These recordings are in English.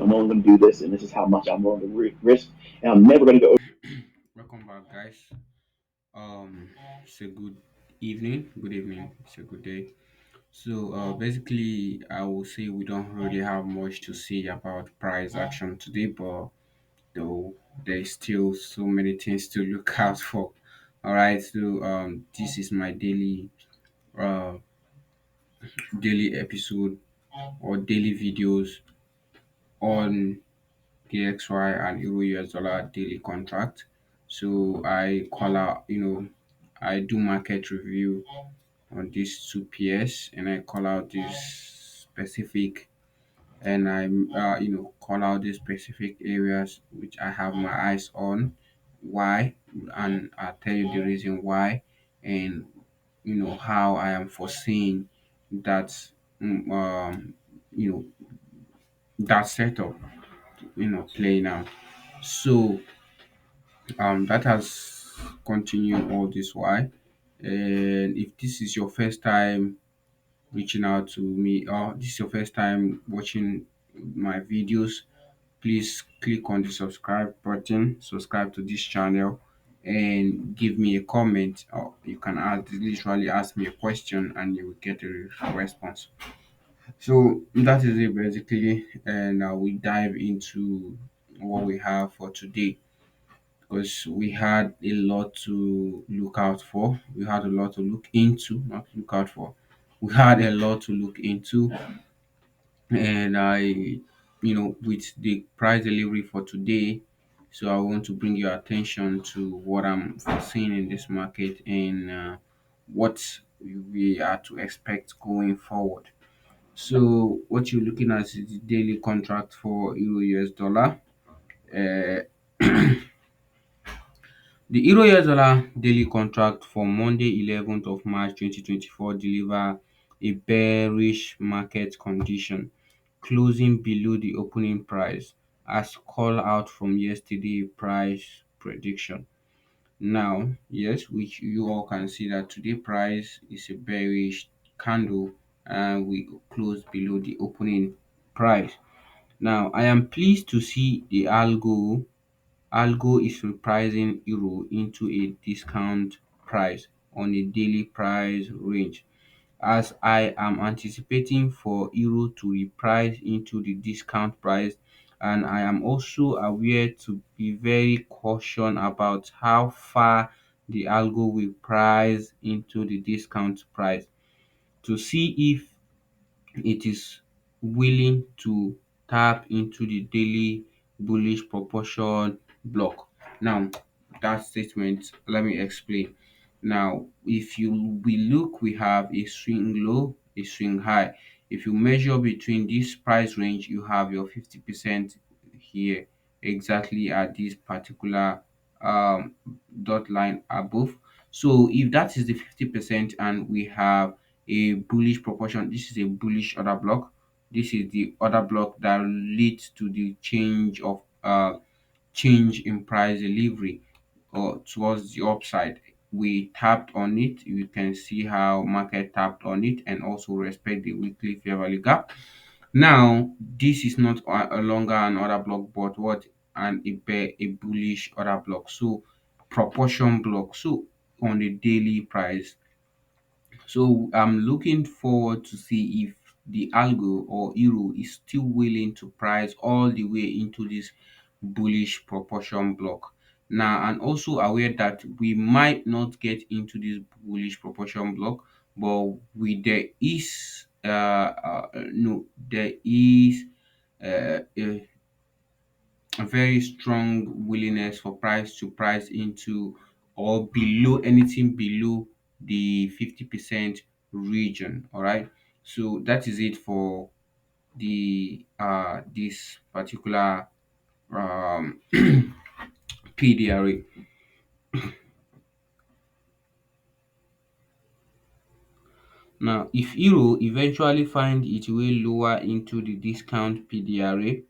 I'm only going to do this, and this is how much I'm willing to risk, and I'm never going to go. Welcome back, guys. It's a good evening. Good evening. It's a good day. So, basically, I will say we don't really have much to say about price action today, but though there's still so many things to look out for. All right. So, this is my uh, daily episode or daily videos on the XY and Euro US dollar daily contract. So I call out, I do market review on these two pairs and I call out this specific and call out these specific areas which I have my eyes on. Why? And I'll tell you the reason why and how I am foreseeing that mm, um you know that setup playing out. So that has continued all this while. And if this is your first time reaching out to me or this is your first time watching my videos, please click on the subscribe button, subscribe to this channel and give me a comment, or you can literally ask me a question and you will get a response. So that is it basically, and we dive into what we have for today because we had a lot to look out for. We had a lot to look into, not look out for. We had a lot to look into, and with the price delivery for today, so I want to bring your attention to what I'm foreseeing in this market and what we are to expect going forward. So what you're looking at is the daily contract for Euro US dollar. Uh, The Euro US dollar daily contract for Monday 11th of March 2024 deliver a bearish market condition, closing below the opening price as call out from yesterday price prediction. Now, yes, which you all can see that today price is a bearish candle and we close below the opening price. Now, I am pleased to see the Algo is repricing euro into a discount price on a daily price range, as I am anticipating for euro to reprice into the discount price, and I am also aware to be very caution about how far the algo will price into the discount price to see if it is willing to tap into the daily bullish proportion block. Now, that statement, let me explain. Now, if we look, we have a swing low, a swing high. If you measure between this price range, you have your 50% here, exactly at this particular um, dot line above. So if that is the 50% and we have a bullish proportion, this is a bullish order block. This is the order block that leads to the change in price delivery or towards the upside. We tapped on it. You can see how market tapped on it and also respect the weekly fair value gap. Now, this is not a longer an order block, but what a bullish order block. So proportion block. So on the daily price. So I'm looking forward to see if the algo or euro is still willing to price all the way into this bullish proportion block. Now, I'm also aware that we might not get into this bullish proportion block, but there is no there is a very strong willingness for price to price into or below anything below the 50% region. All right. So that is it for the this particular um PDRA. Now, if euro eventually find its way lower into the discount PDRA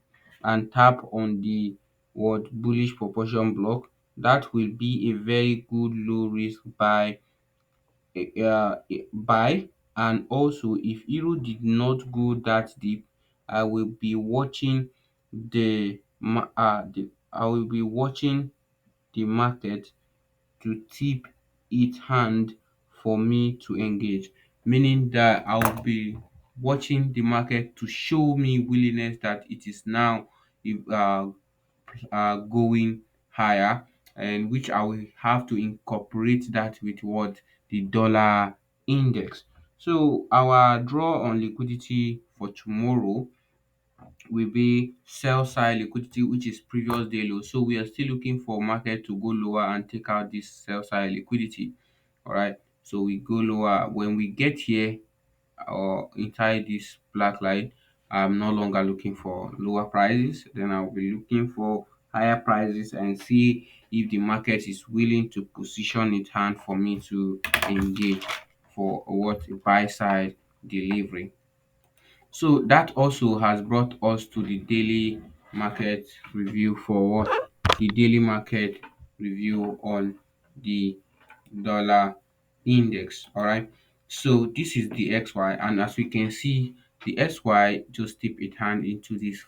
and tap on the what bullish proportion block, that will be a very good low risk buy. And also, if euro did not go that deep, I will be watching I will be watching the market to tip its hand for me to engage, meaning that I will be watching the market to show me willingness that it is now uh, going higher, and which I will have to incorporate that with what the dollar index. So our draw on liquidity for tomorrow will be sell side liquidity, which is previous day low. So we are still looking for market to go lower and take out this sell side liquidity. All right. So we go lower. When we get here or inside this black line, I'm no longer looking for lower prices. Then I'll be looking for higher prices and see if the market is willing to position its hand for me to engage for what buy side delivery. So that also has brought us to the daily market review for what? The daily market review on the dollar index. All right. So this is the XY, and as we can see, the SY just dip its hand into this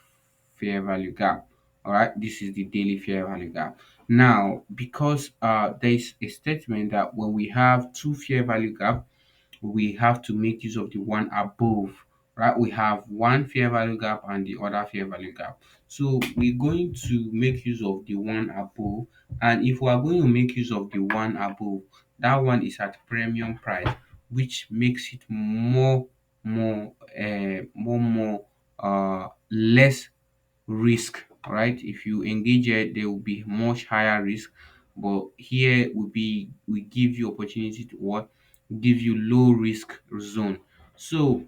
fair value gap. All right. This is the daily fair value gap. Now, because there is a statement that when we have two fair value gap, we have to make use of the one above, right? We have one fair value gap and the other fair value gap. So we're going to make use of the one above. And if we are going to make use of the one above, that one is at premium price, which makes it more less risk. All right, if you engage it, there will be much higher risk, but here will be we give you opportunity to what, give you low risk zone. So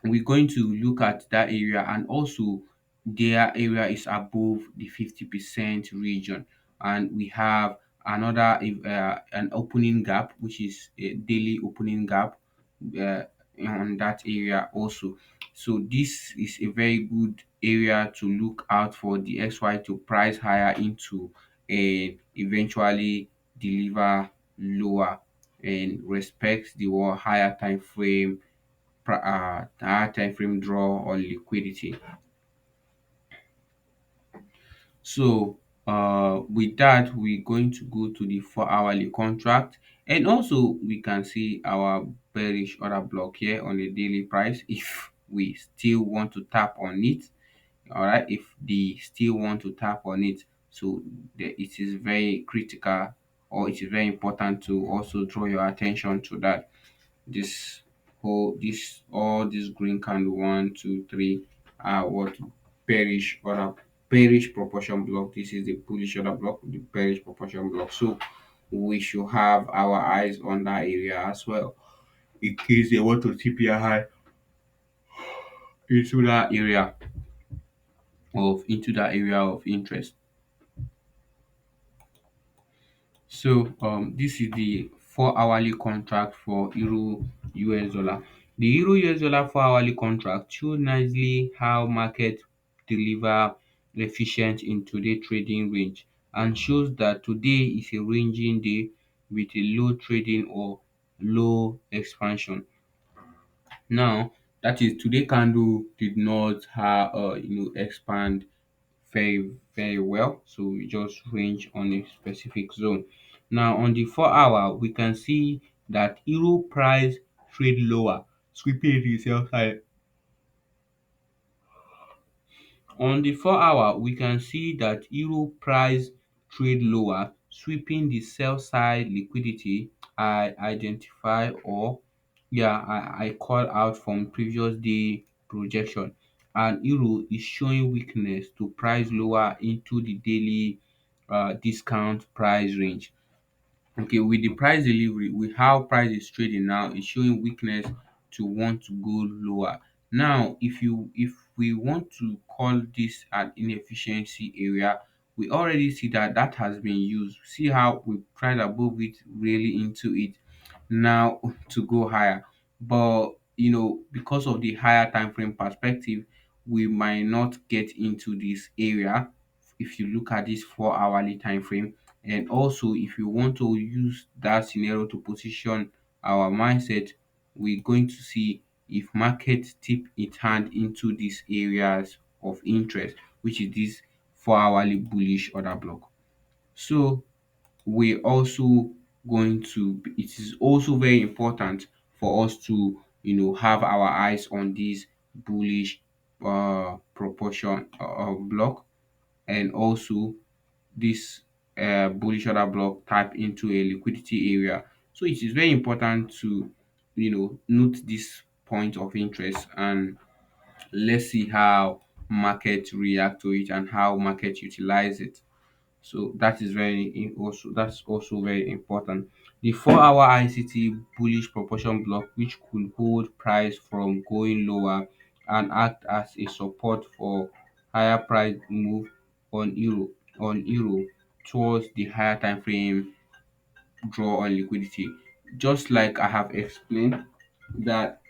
we're going to look at that area, and also their area is above the 50% region, and we have another an opening gap, which is a daily opening gap uh, on that area also. So this is a very good area to look out for the XY to price higher into and eventually deliver lower and respect the higher time frame higher time frame draw or liquidity. So with that, we're going to go to the 4 hourly contract, and also we can see our bearish order block here on the daily price if we still want to tap on it. All right, if they still want to tap on it, so it is very critical, or it is very important to also draw your attention to that. This this all this green candle, one two three, are what, bearish order, bearish proportion block. This is the bullish order block, the bearish proportion block. So we should have our eyes on that area as well, in case they want to tip your high into that area into that area of interest. So this is the 4 hourly contract for Euro US dollar. The Euro US dollar 4 hourly contract shows nicely how market deliver efficient in today trading range, and shows that today is a ranging day with a low trading or low expansion. Now that is, today candle did not have expand very well, so we just range on a specific zone. Now on the 4 hour, we can see that euro price trade lower, sweeping the sell side. On the 4 hour, we can see that euro price trade lower, sweeping the sell side liquidity I identify, or I call out from previous day projection, and euro is showing weakness to price lower into the daily discount price range. Okay, with the price delivery, with how price is trading now, is showing weakness to want to go lower. Now, if we want to call this an inefficiency area, we already see that that has been used. See how we tried above it, really into it now to go higher. But because of the higher time frame perspective, we might not get into this area if you look at this 4 hourly time frame. And also, if you want to use that scenario to position our mindset, we're going to see if market tip its hand into these areas of interest. which is this 4 hourly bullish order block. So we also going to it is also very important for us to have our eyes on this bullish proportion block, and also this bullish order block tap into a liquidity area. So it is very important to note this point of interest, and let's see how market react to it and how market utilize it. So that is that's also very important. The 4 hour ICT bullish proportion block, which could hold price from going lower and act as a support for higher price move on euro towards the higher time frame draw on liquidity. Just like I have explained, that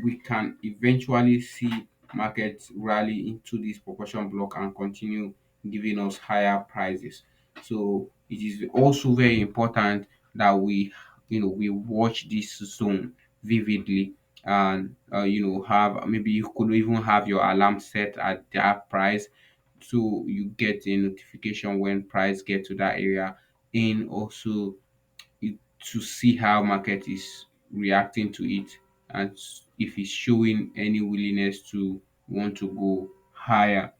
we can eventually see markets rally into this proportion block and continue giving us higher prices. So it is also very important that we watch this zone vividly, and have, maybe you could even have your alarm set at that price, so you get a notification when price get to that area, and also to see how market is reacting to it, and if it's showing any willingness to want to go higher.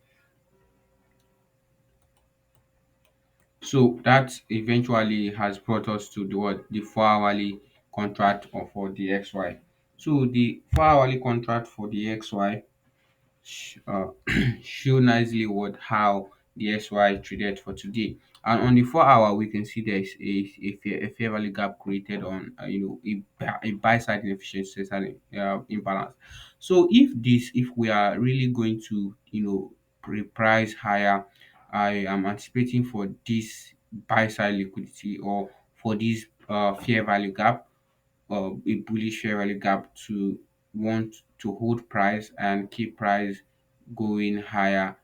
So that eventually has brought us to the 4 hourly contract for the XY. So the 4 hourly contract for the XY uh, show nicely what how the SY traded for today. And on the 4 hour, we can see there is a fair value gap created on a buy side inefficiency and imbalance. So if we are really going to reprice higher, I am anticipating for this buy side liquidity, or for this fair value gap, a bullish fair value gap, to want to hold price and keep price going higher.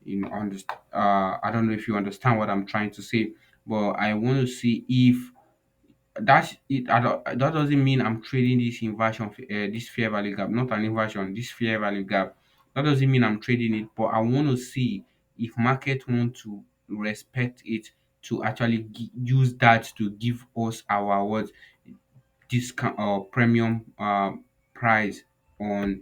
I don't know if you understand what I'm trying to say, but I want to see if that's it. That doesn't mean I'm trading this inversion, this fair value gap, not an inversion, this fair value gap. That doesn't mean I'm trading it, but I want to see if market want to respect it, to actually use that to give us our what discount or premium price on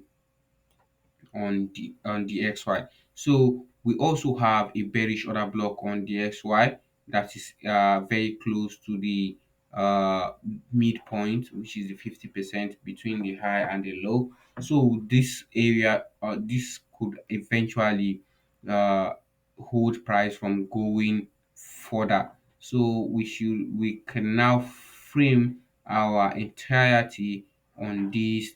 the XY. So we also have a bearish order block on the XY that is very close to the midpoint, which is the 50% between the high and the low. So this area, this could eventually uh, hold price from going further. So we can now frame our entirety on this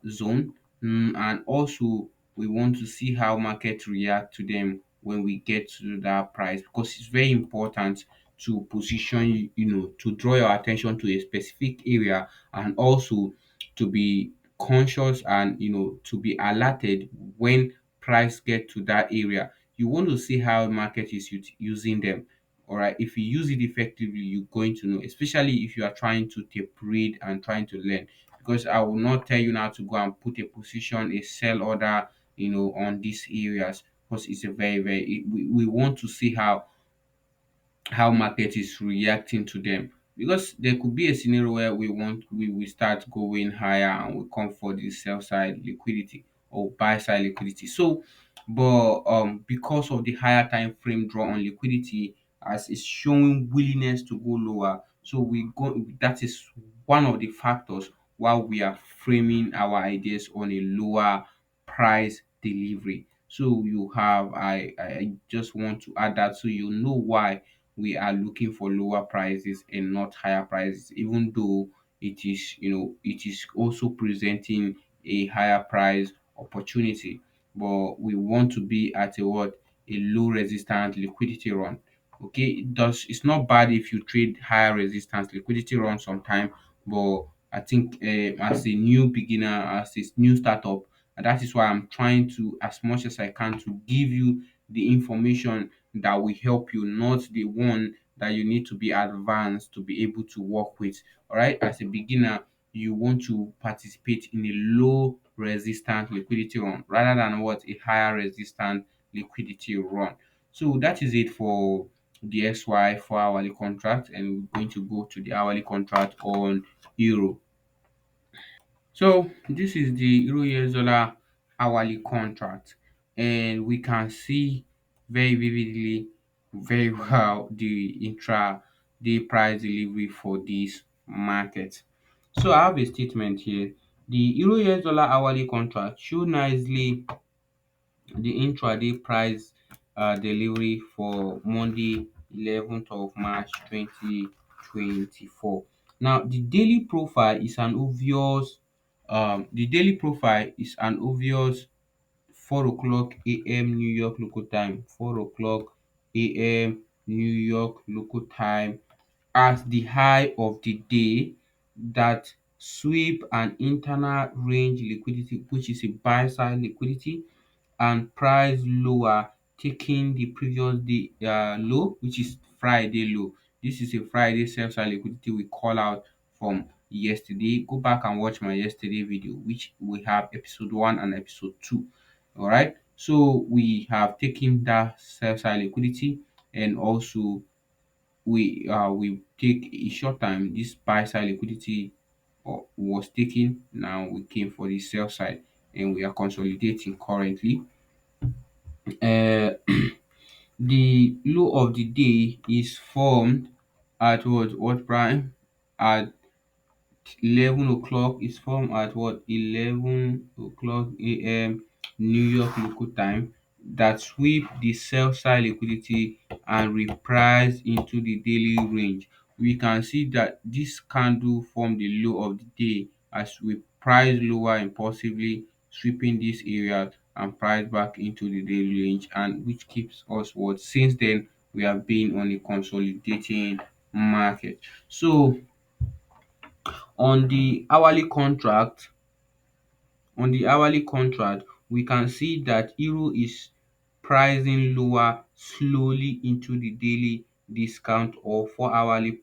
zone. And also we want to see how market react to them when we get to that price, because it's very important to position, to draw your attention to a specific area, and also to be conscious, and to be alerted when price get to that area. You want to see how market is using them. All right, if you use it effectively, you're going to know, especially if you are trying to tape read and trying to learn, because I will not tell you now to go and put a position, a sell order, on these areas, because it's a we want to see how market is reacting to them, because there could be a scenario where we start going higher and we come for the sell side liquidity or buy side liquidity. So but because of the higher time frame draw on liquidity, as it's showing willingness to go lower, so we go that is one of the factors while we are framing our ideas on a lower price delivery. So you have I just want to add that, so you know why we are looking for lower prices and not higher prices, even though it is also presenting a higher price opportunity. But we want to be at a low resistance liquidity run. Okay, it's not bad if you trade higher resistance liquidity run sometime, but I think as a new beginner, as a new startup, and that is why I'm trying to, as much as I can, to give you the information that will help you, not the one that you need to be advanced to be able to work with. All right, as a beginner, you want to participate in a low resistance liquidity run rather than a higher resistance liquidity run. So that is it for the SY 4 hourly contract, and we're going to go to the hourly contract on Euro. So this is the Euro US dollar hourly contract, and we can see very vividly, very well the intra-day price delivery for this market. So I have a statement here. The Euro US dollar hourly contract show nicely the intraday price delivery for Monday 11th of March 2024. Now the daily profile is an obvious 4 o'clock AM New York local time, 4 o'clock AM New York local time, as the high of the day that sweep an internal range liquidity, which is a buy side liquidity, and price lower, taking the previous day low, which is Friday low. This is a Friday sell side liquidity we call out from yesterday. Go back and watch my yesterday video, which we have episode 1 and episode 2. All right. So we have taken that sell side liquidity, and also we take a short time. This buy side liquidity was taken. Now we came for the sell side, and we are consolidating currently. uh, the low of the day is formed at what prime? At 11 o'clock. Is formed at what? 11 o'clock AM New York local time, that sweep the sell side liquidity and reprice into the daily range. We can see that this candle form the low of the day as we price lower impulsively, sweeping this area and price back into the daily range, and which keeps us what? Since then we have been on a consolidating market. So on the hourly contract, we can see that euro is pricing lower slowly into the daily discount or 4 hourly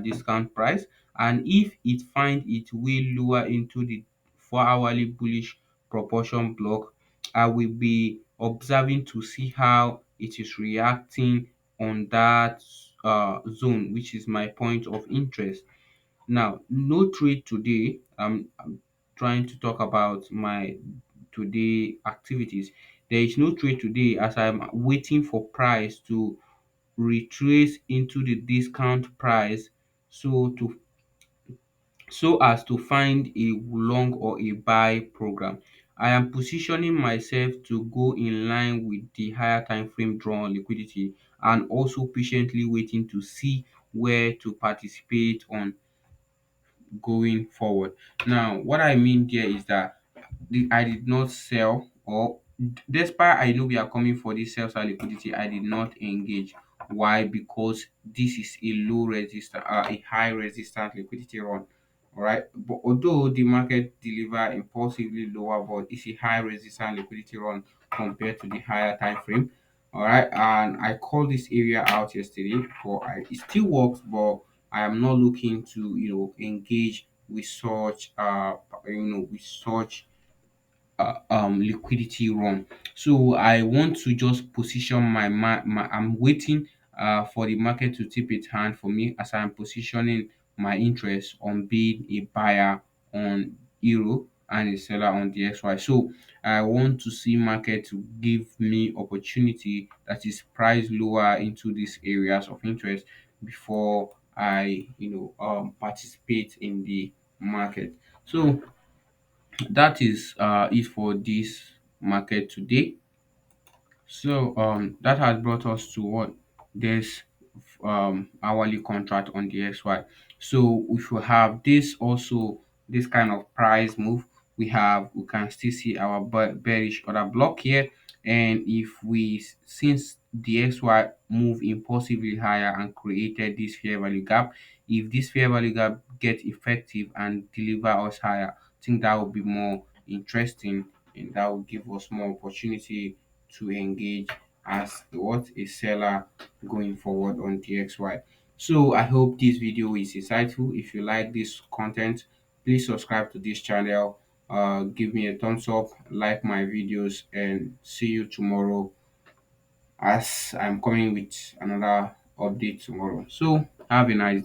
discount price, and if it find its way lower into the 4 hourly bullish proportion block, I will be observing to see how it is reacting on that zone, which is my point of interest. Now, no trade today. I'm trying to talk about my today activities. There is no trade today as I'm waiting for price to retrace into the discount price, so to so as to find a long or a buy program. I am positioning myself to go in line with the higher time frame draw on liquidity, and also patiently waiting to see where to participate on going forward. Now, what I mean there is that I did not sell, or despite I know we are coming for this sell side liquidity, I did not engage. Why? Because this is a low resistance, a high resistance liquidity run. All right, but although the market deliver impulsively lower, but it's a high resistance liquidity run compared to the higher time frame. All right, and I called this area out yesterday, but it still works, but I am not looking to engage with such liquidity run. So I want to just position I'm waiting for the market to tip its hand for me, as I'm positioning my interest on being a buyer on euro and a seller on the XY. So I want to see market to give me opportunity that is priced lower into these areas of interest before I participate in the market. So that is it for this market today. So that has brought us to what? This hourly contract on the XY. So if we have this also, this kind of price move, we can still see our bearish order block here. And if since the XY move impulsively higher and created this fair value gap, if this fair value gap get effective and deliver us higher, I think that would be more interesting, and that will give us more opportunity to engage as what a seller going forward on DXY. So I hope this video is insightful. If you like this content, please subscribe to this channel, give me a thumbs up, like my videos, and see you tomorrow. as I'm coming with another update tomorrow. So have a nice